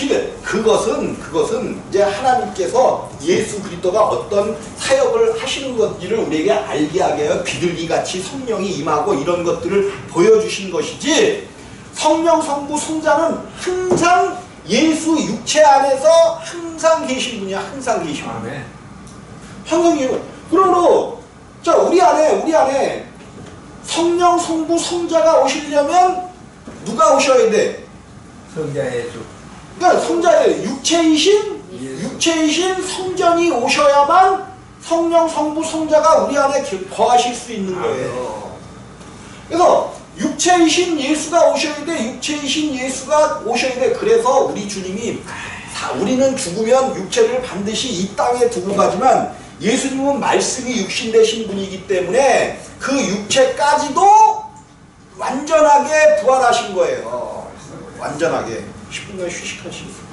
그것은 이제 하나님께서 예수 그리스도가 어떤 사역을 하시는 것들을 우리에게 알게 하게 해요. 비둘기같이 성령이 임하고 이런 것들을 보여주신 것이지, 성령, 성부, 성자는 항상 예수 육체 안에서 항상 계신 분이야. 항상 계신 분. 항상 계신 분. 그러므로 자, 우리 안에 성령, 성부, 성자가 오시려면 누가 오셔야 돼? 성자의 주. 그러니까 성자의 육체이신 성전이 오셔야만 성령, 성부, 성자가 우리 안에 거하실 수 있는 거예요. 그래서 육체이신 예수가 오셔야 돼. 그래서 우리 주님이 우리는 죽으면 육체를 반드시 이 땅에 두고 가지만 예수님은 말씀이 육신 되신 분이기 때문에 그 육체까지도 완전하게 부활하신 거예요. 완전하게. 10분간 휴식하시겠습니다.